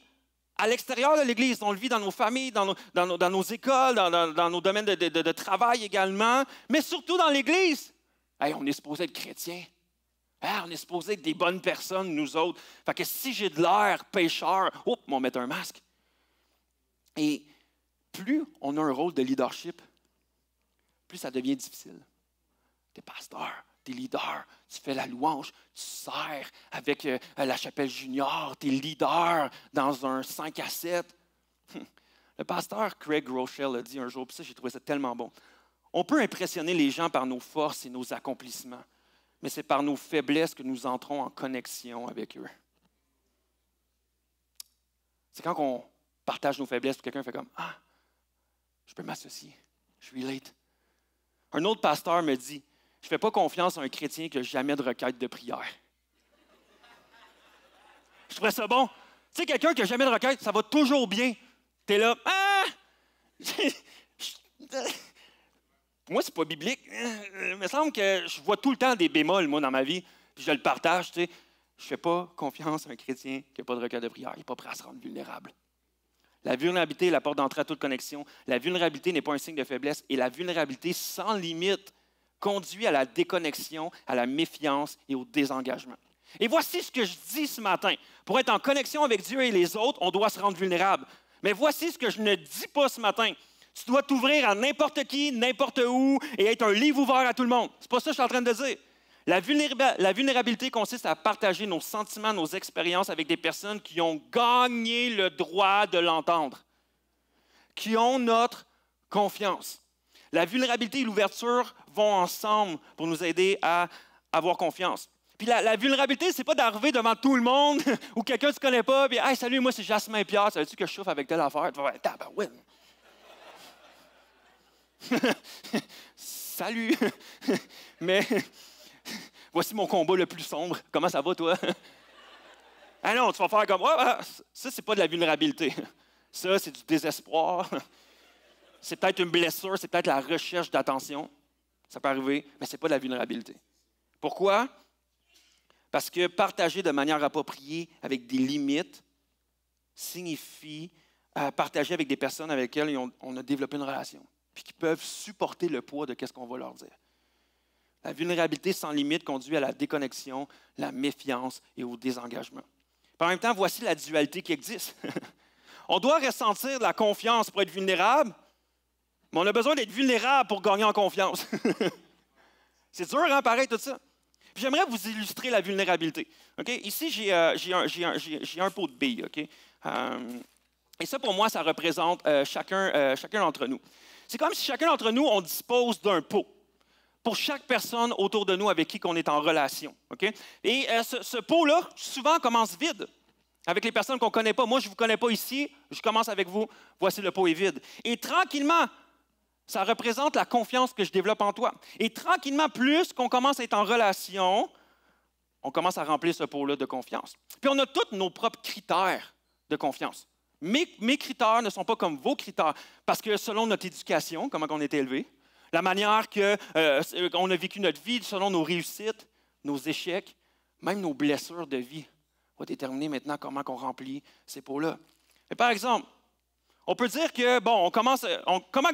à l'extérieur de l'Église, on le vit dans nos familles, dans nos écoles, dans nos domaines de travail également, mais surtout dans l'Église. Hey, on est supposé être chrétien. Hey, on est supposé être des bonnes personnes, nous autres. Fait que si j'ai de l'air pécheur, on va mettre un masque. Et plus on a un rôle de leadership, plus ça devient difficile. Tu es pasteur, tu es leader, tu fais la louange, tu sers avec la chapelle junior, tu es leader dans un 5 à 7. Le pasteur Craig Rochelle a dit un jour, puis ça, j'ai trouvé ça tellement bon. On peut impressionner les gens par nos forces et nos accomplissements, mais c'est par nos faiblesses que nous entrons en connexion avec eux. C'est quand on partage nos faiblesses, quelqu'un fait comme « Ah, je peux m'associer, je relate. » Un autre pasteur me dit « Je ne fais pas confiance à un chrétien qui n'a jamais de requête de prière. » Je trouvais ça bon. Tu sais, quelqu'un qui n'a jamais de requête, ça va toujours bien. Tu es là « Ah! » Moi, c'est pas biblique. Il me semble que je vois tout le temps des bémols, moi, dans ma vie, puis je le partage, tu sais. Je ne fais pas confiance à un chrétien qui n'a pas de requête de prière. Il n'est pas prêt à se rendre vulnérable. La vulnérabilité est la porte d'entrée à toute connexion. La vulnérabilité n'est pas un signe de faiblesse. Et la vulnérabilité sans limite conduit à la déconnexion, à la méfiance et au désengagement. Et voici ce que je dis ce matin. Pour être en connexion avec Dieu et les autres, on doit se rendre vulnérable. Mais voici ce que je ne dis pas ce matin. Tu dois t'ouvrir à n'importe qui, n'importe où et être un livre ouvert à tout le monde. C'est pas ça que je suis en train de dire. La vulnérabilité consiste à partager nos sentiments, nos expériences avec des personnes qui ont gagné le droit de l'entendre, qui ont notre confiance. La vulnérabilité et l'ouverture vont ensemble pour nous aider à avoir confiance. Puis la vulnérabilité, c'est pas d'arriver devant tout le monde ou quelqu'un que tu ne connais pas, puis « Hey, salut, moi c'est Jasmin Pierre, savais-tu que je souffre avec telle affaire? » Tu vas dire « Tabarouette! » Salut! Mais voici mon combat le plus sombre. Comment ça va, toi? Ah non, tu vas faire comme ça, c'est pas de la vulnérabilité. Ça, c'est du désespoir. C'est peut-être une blessure, c'est peut-être la recherche d'attention. Ça peut arriver, mais ce n'est pas de la vulnérabilité. Pourquoi? Parce que partager de manière appropriée avec des limites signifie partager avec des personnes avec lesquelles on a développé une relation, puis qui peuvent supporter le poids de ce qu'on va leur dire. La vulnérabilité sans limite conduit à la déconnexion, la méfiance et au désengagement. Puis en même temps, voici la dualité qui existe. On doit ressentir de la confiance pour être vulnérable, mais on a besoin d'être vulnérable pour gagner en confiance. C'est dur, hein, pareil, tout ça. Puis j'aimerais vous illustrer la vulnérabilité. Okay? Ici, j'ai un pot de billes. Okay? Et ça, pour moi, ça représente chacun d'entre nous. C'est comme si chacun d'entre nous, on dispose d'un pot pour chaque personne autour de nous avec qui on est en relation. Okay? Et ce pot-là, souvent, commence vide avec les personnes qu'on ne connaît pas. Moi, je ne vous connais pas ici, je commence avec vous. Voici, le pot est vide. Et tranquillement, ça représente la confiance que je développe en toi. Et tranquillement, plus qu'on commence à être en relation, on commence à remplir ce pot-là de confiance. Puis on a tous nos propres critères de confiance. Mes critères ne sont pas comme vos critères, parce que selon notre éducation, comment on a été élevé, la manière qu'on a vécu notre vie, selon nos réussites, nos échecs, même nos blessures de vie, va déterminer maintenant comment on remplit ces pots-là. Et par exemple, on peut dire que, bon, comment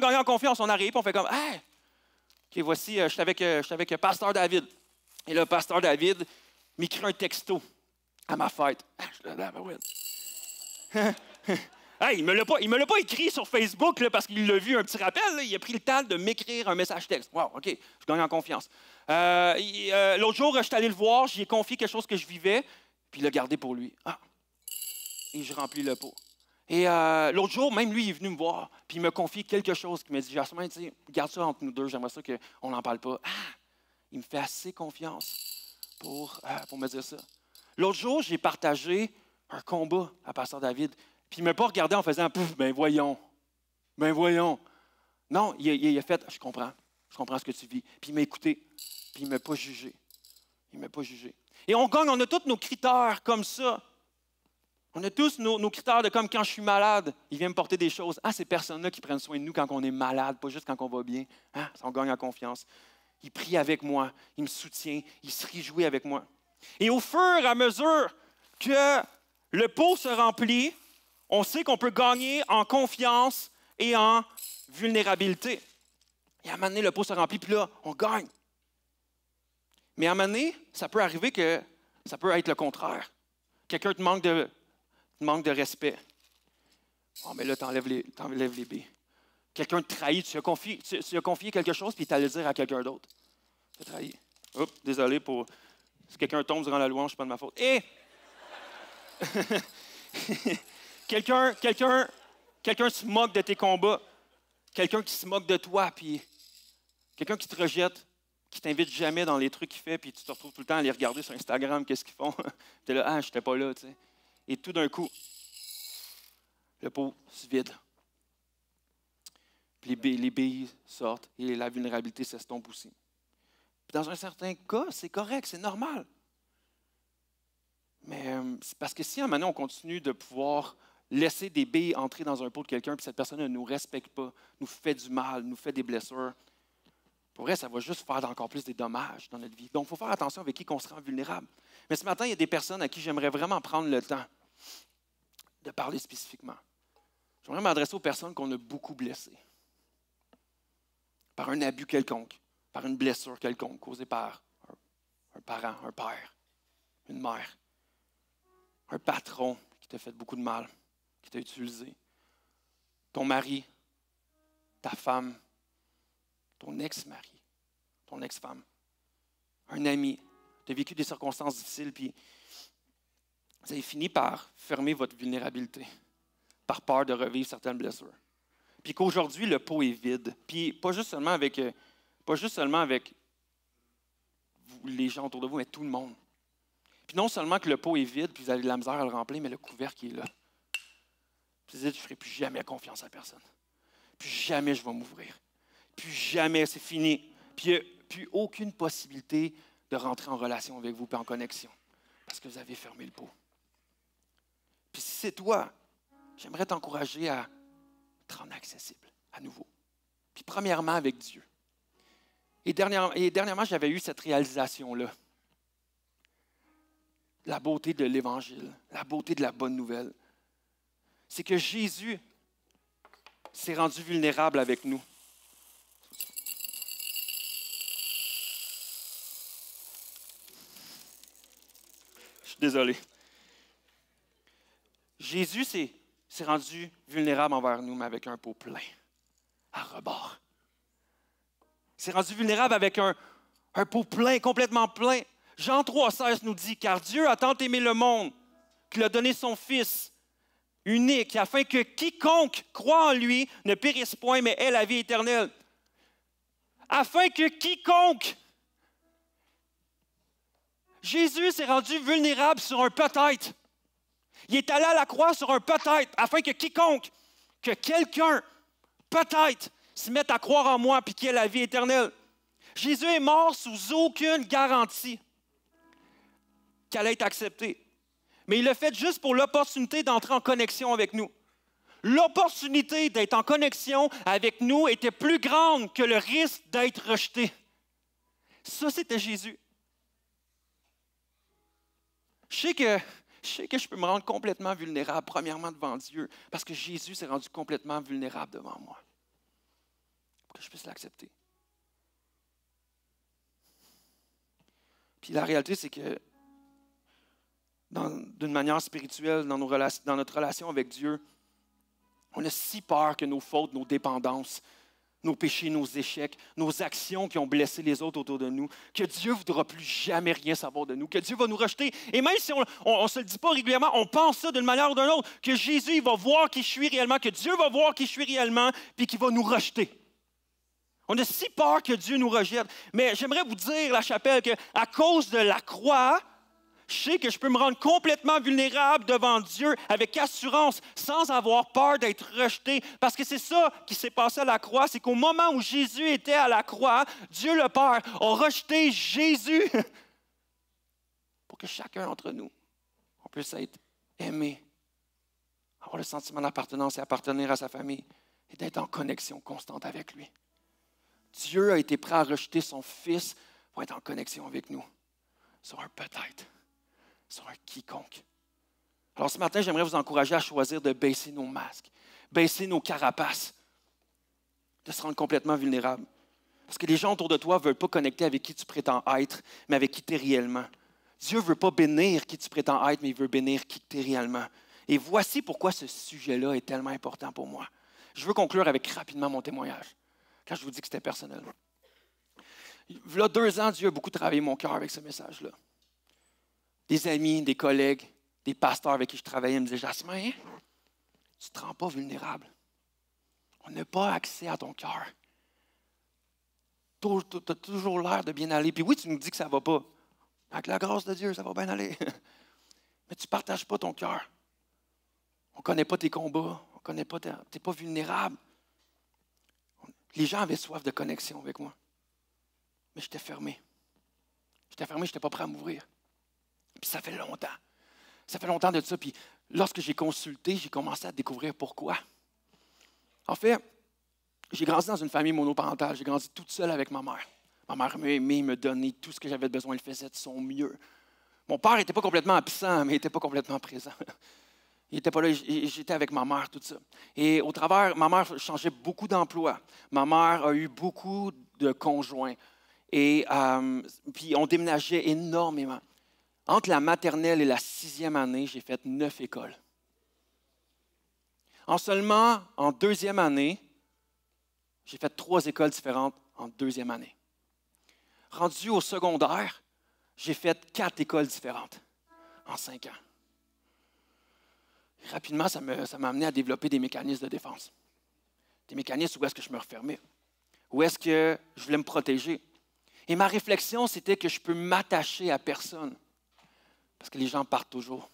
gagner en confiance? On arrive, on fait comme, « Hey, OK, voici, je suis avec Pasteur David. » Et là, Pasteur David m'écrit un texto à ma fête. Hey, il ne me l'a pas écrit sur Facebook là, parce qu'il l'a vu, un petit rappel. Là, il a pris le temps de m'écrire un message texte. Wow, OK, je gagne en confiance. L'autre jour, je suis allé le voir, j'y ai confié quelque chose que je vivais, puis il l'a gardé pour lui. Ah! Et je remplis le pot. Et l'autre jour, même lui, il est venu me voir, puis il m'a confié quelque chose, qui m'a dit, « Jasmin, garde ça entre nous deux, j'aimerais ça qu'on n'en parle pas. » Ah! Il me fait assez confiance pour me dire ça. L'autre jour, j'ai partagé un combat à Pasteur David, puis il ne m'a pas regardé en faisant « Pouf, ben voyons. Non, il a fait « Je comprends ce que tu vis. » Puis il m'a écouté, puis il ne m'a pas jugé. Et on a tous nos critères comme ça. On a tous nos critères de comme quand je suis malade, il vient me porter des choses. Ah, ces personnes-là qui prennent soin de nous quand on est malade, pas juste quand on va bien. Ah, on gagne en confiance. Il prie avec moi, il me soutient, il se réjouit avec moi. Et au fur et à mesure que le pot se remplit, on sait qu'on peut gagner en confiance et en vulnérabilité. Et à un moment donné, le pot se remplit, puis là, on gagne. Mais à un moment donné, ça peut arriver que ça peut être le contraire. Quelqu'un te manque de respect. Oh, mais là, t'enlèves les billes. Quelqu'un te trahit, tu as confié quelque chose, puis tu allais le dire à quelqu'un d'autre. Tu as trahi. Oups, désolé pour... Si quelqu'un tombe durant la louange, c'est pas de ma faute. Et... quelqu'un se moque de tes combats. Quelqu'un qui se moque de toi, puis quelqu'un qui te rejette, qui t'invite jamais dans les trucs qu'il fait, puis tu te retrouves tout le temps à les regarder sur Instagram, qu'est-ce qu'ils font. Tu es là, ah, je n'étais pas là, tu sais. Et tout d'un coup, le pot se vide. Puis les billes sortent et la vulnérabilité s'estompe aussi. Puis dans un certain cas, c'est correct, c'est normal. Mais c'est parce que si à un moment donné, on continue de pouvoir laisser des billes entrer dans un pot de quelqu'un, puis cette personne ne nous respecte pas, nous fait du mal, nous fait des blessures, pour vrai, ça va juste faire encore plus des dommages dans notre vie. Donc, il faut faire attention avec qui on se rend vulnérable. Mais ce matin, il y a des personnes à qui j'aimerais vraiment prendre le temps de parler spécifiquement. J'aimerais m'adresser aux personnes qu'on a beaucoup blessées. Par un abus quelconque, par une blessure quelconque causée par un parent, un père, une mère, un patron qui t'a fait beaucoup de mal, qui t'a utilisé, ton mari, ta femme, ton ex-mari, ton ex-femme, un ami. Tu as vécu des circonstances difficiles, puis vous avez fini par fermer votre vulnérabilité, par peur de revivre certaines blessures. Puis qu'aujourd'hui, le pot est vide. Puis pas juste seulement avec les gens autour de vous, mais tout le monde. Puis non seulement que le pot est vide, puis vous avez de la misère à le remplir, mais le couvercle est là. Puis vous dites, je ne ferai plus jamais confiance à personne. Plus jamais je vais m'ouvrir. Plus jamais, c'est fini. Puis il n'y a plus aucune possibilité de rentrer en relation avec vous, puis en connexion, parce que vous avez fermé le pot. Puis si c'est toi, j'aimerais t'encourager à te rendre accessible à nouveau. Puis premièrement, avec Dieu. Et dernièrement, j'avais eu cette réalisation-là. La beauté de l'Évangile, la beauté de la bonne nouvelle. C'est que Jésus s'est rendu vulnérable avec nous. Je suis désolé. Jésus s'est rendu vulnérable envers nous, mais avec un pot plein, à rebord. Il s'est rendu vulnérable avec un pot plein, complètement plein. Jean 3,16 nous dit, « Car Dieu a tant aimé le monde qu'il a donné son Fils unique, afin que quiconque croit en lui ne périsse point, mais ait la vie éternelle. » Afin que quiconque... Jésus s'est rendu vulnérable sur un peut-être. Il est allé à la croix sur un peut-être, afin que quiconque, que quelqu'un, peut-être, se mette à croire en moi et qu'il ait la vie éternelle. Jésus est mort sous aucune garantie qu'elle allait être acceptée. Mais il l'a fait juste pour l'opportunité d'entrer en connexion avec nous. L'opportunité d'être en connexion avec nous était plus grande que le risque d'être rejeté. Ça, c'était Jésus. Je sais que je peux me rendre complètement vulnérable, premièrement devant Dieu, parce que Jésus s'est rendu complètement vulnérable devant moi, pour que je puisse l'accepter. Puis la réalité, c'est que d'une manière spirituelle, dans notre relation avec Dieu, on a si peur que nos fautes, nos dépendances, nos péchés, nos échecs, nos actions qui ont blessé les autres autour de nous, que Dieu ne voudra plus jamais rien savoir de nous, que Dieu va nous rejeter. Et même si on ne se le dit pas régulièrement, on pense ça d'une manière ou d'une autre, que Jésus il va voir qui je suis réellement, que Dieu va voir qui je suis réellement, puis qu'il va nous rejeter. On a si peur que Dieu nous rejette. Mais j'aimerais vous dire, la chapelle, qu'à cause de la croix, je sais que je peux me rendre complètement vulnérable devant Dieu avec assurance, sans avoir peur d'être rejeté. Parce que c'est ça qui s'est passé à la croix, c'est qu'au moment où Jésus était à la croix, Dieu le Père a rejeté Jésus pour que chacun d'entre nous, on puisse être aimé, avoir le sentiment d'appartenance et appartenir à sa famille et d'être en connexion constante avec lui. Dieu a été prêt à rejeter son Fils pour être en connexion avec nous, sur un peut-être. Sur un quiconque. Alors ce matin, j'aimerais vous encourager à choisir de baisser nos masques, baisser nos carapaces, de se rendre complètement vulnérable. Parce que les gens autour de toi ne veulent pas connecter avec qui tu prétends être, mais avec qui tu es réellement. Dieu ne veut pas bénir qui tu prétends être, mais il veut bénir qui tu es réellement. Et voici pourquoi ce sujet-là est tellement important pour moi. Je veux conclure avec rapidement mon témoignage, quand je vous dis que c'était personnel. Il y a 2 ans, Dieu a beaucoup travaillé mon cœur avec ce message-là. Des amis, des collègues, des pasteurs avec qui je travaillais me disaient, Jasmin, tu ne te rends pas vulnérable. On n'a pas accès à ton cœur. Tu as toujours l'air de bien aller. Puis oui, tu nous dis que ça ne va pas. Avec la grâce de Dieu, ça va bien aller. Mais tu ne partages pas ton cœur. On ne connaît pas tes combats. Tu n'es pas vulnérable. Les gens avaient soif de connexion avec moi. Mais j'étais fermé. Je n'étais pas prêt à m'ouvrir. Puis ça fait longtemps. Ça fait longtemps de ça. Puis lorsque j'ai consulté, j'ai commencé à découvrir pourquoi. En fait, j'ai grandi dans une famille monoparentale. J'ai grandi toute seule avec ma mère. Ma mère m'aimait, me donnait tout ce que j'avais besoin. Elle faisait de son mieux. Mon père n'était pas complètement absent, mais il n'était pas complètement présent. Il n'était pas là, j'étais avec ma mère, tout ça. Et au travers, ma mère changeait beaucoup d'emplois. Ma mère a eu beaucoup de conjoints. Et puis, on déménageait énormément. Entre la maternelle et la 6e année, j'ai fait 9 écoles. En 2e année, j'ai fait 3 écoles différentes en 2e année. Rendu au secondaire, j'ai fait 4 écoles différentes en 5 ans. Et rapidement, ça m'a amené à développer des mécanismes de défense. Des mécanismes où est-ce que je me refermais, où est-ce que je voulais me protéger. Et ma réflexion, c'était que je peux m'attacher à personne. Parce que les gens partent toujours.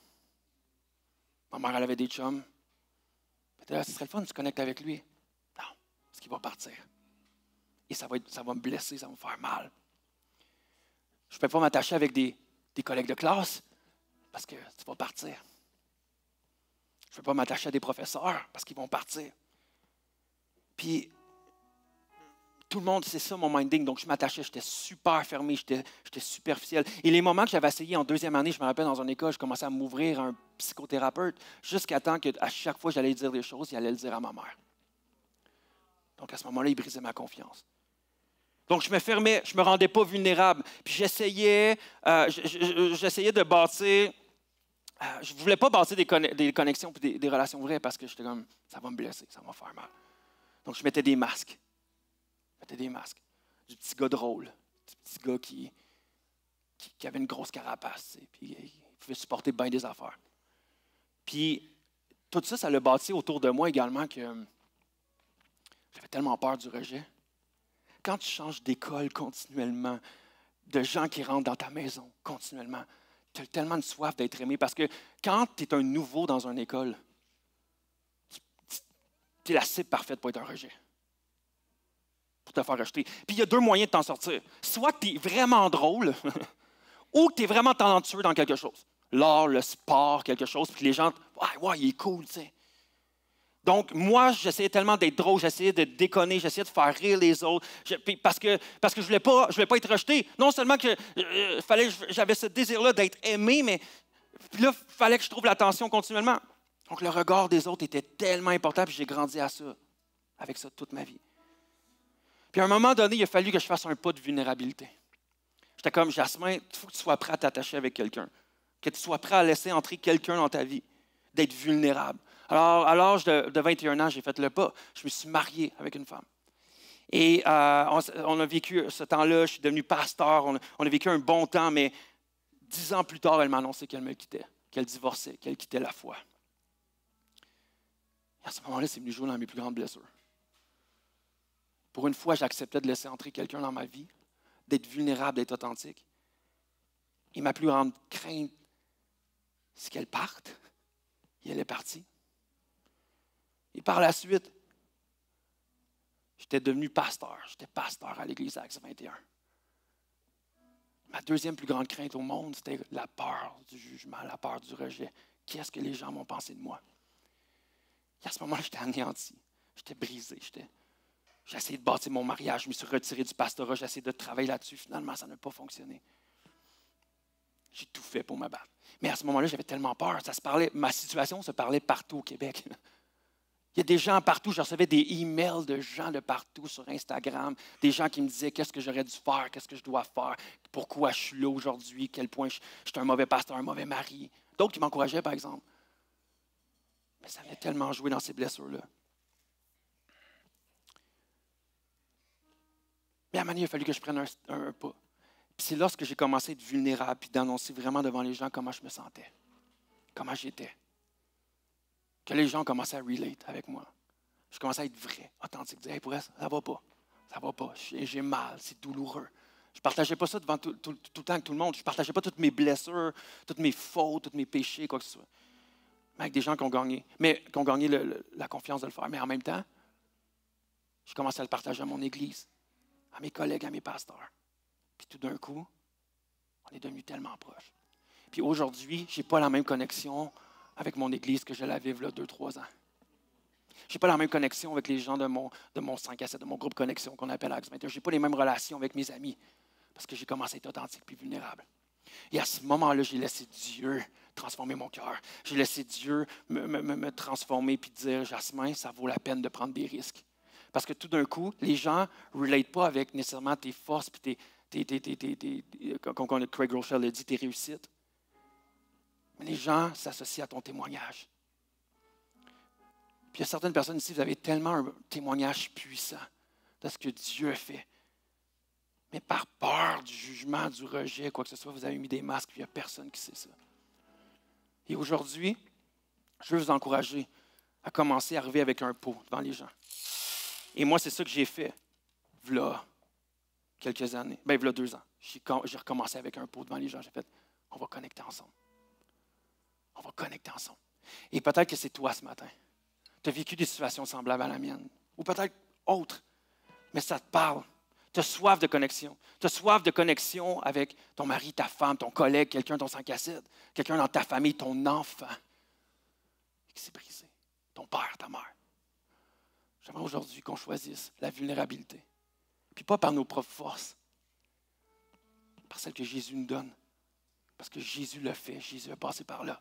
Ma mère, elle avait des chums. Peut-être, ce serait le fun de se connecter avec lui. Non, parce qu'il va partir. Et ça va me blesser, ça va me faire mal. Je ne peux pas m'attacher avec des collègues de classe parce que tu vas partir. Je ne peux pas m'attacher à des professeurs parce qu'ils vont partir. Puis, tout le monde, c'est ça mon minding. Donc, je m'attachais, j'étais super fermé, j'étais superficiel. Et les moments que j'avais essayé en 2e année, je me rappelle dans une école, je commençais à m'ouvrir à un psychothérapeute jusqu'à temps qu'à chaque fois que j'allais dire des choses, il allait le dire à ma mère. Donc, à ce moment-là, il brisait ma confiance. Donc, je me fermais, je ne me rendais pas vulnérable. Puis, j'essayais de bâtir. Je ne voulais pas bâtir des connexions et des relations vraies parce que j'étais comme, ça va me blesser, ça va me faire mal. Donc, je mettais des masques. Du petit gars drôle, du petit gars qui avait une grosse carapace, puis il pouvait supporter bien des affaires. Puis, tout ça, ça l'a bâti autour de moi également que j'avais tellement peur du rejet. Quand tu changes d'école continuellement, de gens qui rentrent dans ta maison continuellement, tu as tellement de soif d'être aimé parce que quand tu es un nouveau dans une école, tu es la cible parfaite pour être un rejet. Pour te faire rejeter. Puis il y a 2 moyens de t'en sortir. Soit que tu es vraiment drôle ou que tu es vraiment talentueux dans quelque chose. L'art, le sport, quelque chose, puis les gens, ouais, il est cool, tu sais. Donc, moi, j'essayais tellement d'être drôle, j'essayais de déconner, j'essayais de faire rire les autres, parce que je voulais pas être rejeté. Non seulement que j'avais ce désir-là d'être aimé, mais puis là, il fallait que je trouve l'attention continuellement. Donc, le regard des autres était tellement important, puis j'ai grandi avec ça toute ma vie. Puis à un moment donné, il a fallu que je fasse un pas de vulnérabilité. J'étais comme, Jasmin, il faut que tu sois prêt à t'attacher avec quelqu'un, que tu sois prêt à laisser entrer quelqu'un dans ta vie, d'être vulnérable. Alors, à l'âge de 21 ans, j'ai fait le pas. Je me suis marié avec une femme. Et on a vécu ce temps-là, je suis devenu pasteur, on a vécu un bon temps, mais 10 ans plus tard, elle m'a annoncé qu'elle me quittait, qu'elle divorçait, qu'elle quittait la foi. Et à ce moment-là, c'est venu jouer dans mes plus grandes blessures. Pour une fois, j'acceptais de laisser entrer quelqu'un dans ma vie, d'être vulnérable, d'être authentique. Et ma plus grande crainte, c'est qu'elle parte. Et elle est partie. Et par la suite, j'étais devenu pasteur. J'étais pasteur à l'Église Acts 21. Ma deuxième plus grande crainte au monde, c'était la peur du jugement, la peur du rejet. Qu'est-ce que les gens vont penser de moi? Et à ce moment-là, j'étais anéanti. J'étais brisé. J'ai essayé de bâtir mon mariage. Je me suis retiré du pastorat. J'ai essayé de travailler là-dessus. Finalement, ça n'a pas fonctionné. J'ai tout fait pour me battre. Mais à ce moment-là, j'avais tellement peur. Ma situation se parlait partout au Québec. Il y a des gens partout. Je recevais des emails de gens de partout sur Instagram. Des gens qui me disaient qu'est-ce que j'aurais dû faire, qu'est-ce que je dois faire, pourquoi je suis là aujourd'hui, quel point je suis un mauvais pasteur, un mauvais mari. D'autres qui m'encourageaient, par exemple. Mais ça venait tellement jouer dans ces blessures-là. Mais à un moment donné, il a fallu que je prenne un pas. Puis c'est lorsque j'ai commencé à être vulnérable puis d'annoncer vraiment devant les gens comment je me sentais, comment j'étais, que les gens commençaient à relate avec moi. Je commençais à être vrai, authentique, dire hey, pour elle, ça va pas, j'ai mal, c'est douloureux. Je ne partageais pas ça devant tout le temps avec tout le monde. Je ne partageais pas toutes mes blessures, toutes mes fautes, tous mes péchés, quoi que ce soit. Mais avec des gens qui ont gagné, la confiance de le faire. Mais en même temps, je commençais à le partager à mon Église, à mes collègues, à mes pasteurs. Puis tout d'un coup, on est devenus tellement proches. Puis aujourd'hui, je n'ai pas la même connexion avec mon Église que je l'avais il y a 2-3 ans. Je n'ai pas la même connexion avec les gens de mon 5 à 7, de mon groupe Connexion qu'on appelle Acts 21. Je n'ai pas les mêmes relations avec mes amis parce que j'ai commencé à être authentique puis vulnérable. Et à ce moment-là, j'ai laissé Dieu transformer mon cœur. J'ai laissé Dieu me transformer puis dire, Jasmin, ça vaut la peine de prendre des risques. Parce que tout d'un coup, les gens ne relatent pas avec nécessairement tes forces puis comme Craig Rochelle l'a dit, tes réussites. Mais les gens s'associent à ton témoignage. Puis il y a certaines personnes ici, vous avez tellement un témoignage puissant de ce que Dieu a fait. Mais par peur du jugement, du rejet, quoi que ce soit, vous avez mis des masques, puis il n'y a personne qui sait ça. Et aujourd'hui, je veux vous encourager à commencer à arriver avec un pot devant les gens. Et moi, c'est ça que j'ai fait, voilà quelques années, voilà 2 ans. J'ai recommencé avec un pot devant les gens. J'ai fait, on va connecter ensemble. On va connecter ensemble. Et peut-être que c'est toi ce matin. Tu as vécu des situations semblables à la mienne, ou peut-être autres, mais ça te parle. Tu as soif de connexion. Tu as soif de connexion avec ton mari, ta femme, ton collègue, quelqu'un dans son cassette, quelqu'un dans ta famille, ton enfant qui s'est brisé, ton père, ta mère. J'aimerais aujourd'hui qu'on choisisse la vulnérabilité. Puis pas par nos propres forces, par celle que Jésus nous donne. Parce que Jésus l'a fait, Jésus a passé par là.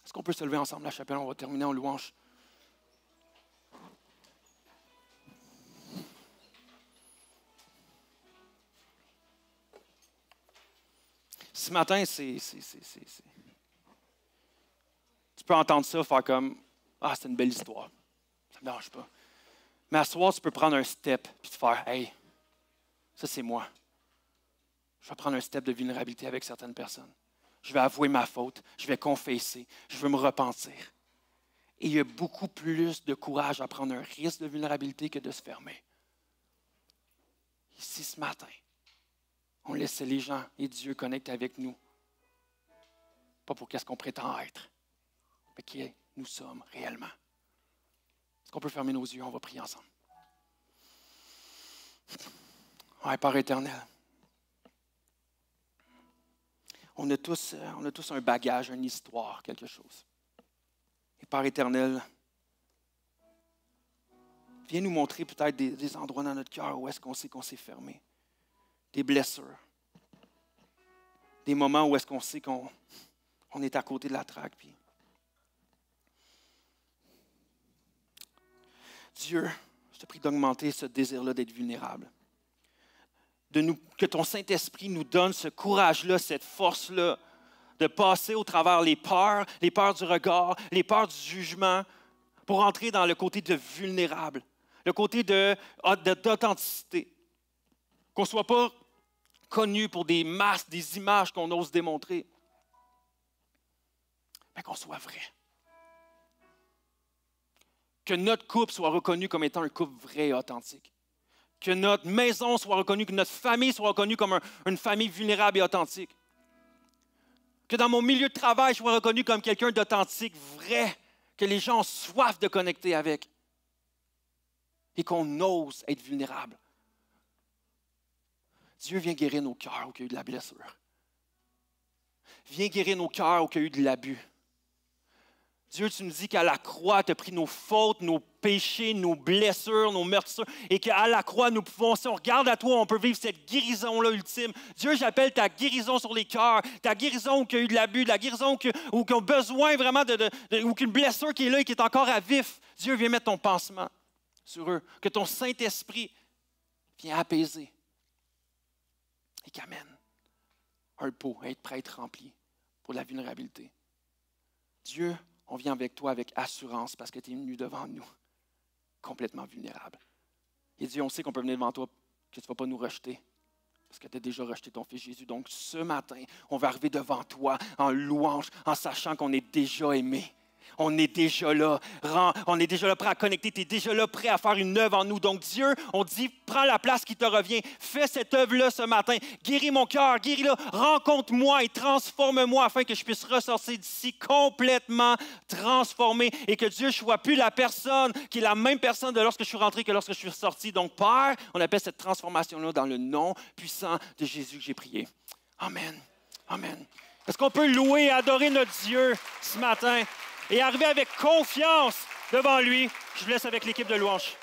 Est-ce qu'on peut se lever ensemble, la chapelle? On va terminer en louange. Ce matin, tu peux entendre ça, faire comme, ah, c'est une belle histoire. Ça ne me dérange pas. Mais à ce soir, tu peux prendre un step et te faire, hey, ça c'est moi. Je vais prendre un step de vulnérabilité avec certaines personnes. Je vais avouer ma faute, je vais confesser, je veux me repentir. Et il y a beaucoup plus de courage à prendre un risque de vulnérabilité que de se fermer. Ici, ce matin, on laisse les gens et Dieu connecter avec nous. Pas pour qu'est-ce qu'on prétend être, mais qui nous sommes réellement. Est-ce qu'on peut fermer nos yeux? On va prier ensemble. Ouais, Père éternel. On a tous un bagage, une histoire, quelque chose. Et Père éternel, viens nous montrer peut-être des endroits dans notre cœur où est-ce qu'on sait qu'on s'est fermé. Des blessures. Des moments où est-ce qu'on sait qu'on est à côté de la traque. Puis... Dieu, je te prie d'augmenter ce désir-là d'être vulnérable. Que ton Saint-Esprit nous donne ce courage-là, cette force-là, de passer au travers les peurs du regard, les peurs du jugement, pour entrer dans le côté de vulnérable, le côté d'authenticité. Qu'on ne soit pas connu pour des masques, des images qu'on ose démontrer, mais qu'on soit vrai. Que notre couple soit reconnu comme étant un couple vrai et authentique. Que notre maison soit reconnue, que notre famille soit reconnue comme une famille vulnérable et authentique. Que dans mon milieu de travail, je sois reconnu comme quelqu'un d'authentique, vrai, que les gens ont soif de connecter avec. Et qu'on ose être vulnérable. Dieu vient guérir nos cœurs où il y a eu de la blessure. Viens guérir nos cœurs où il y a eu de l'abus. Dieu, tu nous dis qu'à la croix, tu as pris nos fautes, nos péchés, nos blessures, nos meurtrissures, et qu'à la croix, nous pouvons, si on regarde à toi, on peut vivre cette guérison-là ultime. Dieu, j'appelle ta guérison sur les cœurs, ta guérison où il y a eu de l'abus, la guérison où ils ont besoin vraiment ou qu'une blessure qui est là et qui est encore à vif. Dieu, viens mettre ton pansement sur eux, que ton Saint-Esprit vienne apaiser et qu'amène un pot à être prêt à être rempli pour la vulnérabilité. Dieu, on vient avec toi avec assurance parce que tu es venu devant nous, complètement vulnérable. Et Dieu, on sait qu'on peut venir devant toi, que tu ne vas pas nous rejeter, parce que tu as déjà rejeté ton Fils Jésus. Donc ce matin, on va arriver devant toi en louange, en sachant qu'on est déjà aimé. On est déjà là. On est déjà là prêt à connecter. Tu es déjà là prêt à faire une œuvre en nous. Donc Dieu, on dit, prends la place qui te revient. Fais cette œuvre-là ce matin. Guéris mon cœur, guéris-le. Rencontre-moi et transforme-moi afin que je puisse ressortir d'ici complètement transformé et que Dieu ne soit plus la personne qui est la même personne de lorsque je suis rentré que lorsque je suis sorti. Donc Père, on appelle cette transformation-là dans le nom puissant de Jésus que j'ai prié. Amen. Amen. Est-ce qu'on peut louer et adorer notre Dieu ce matin? Et arriver avec confiance devant lui. Je vous laisse avec l'équipe de louange.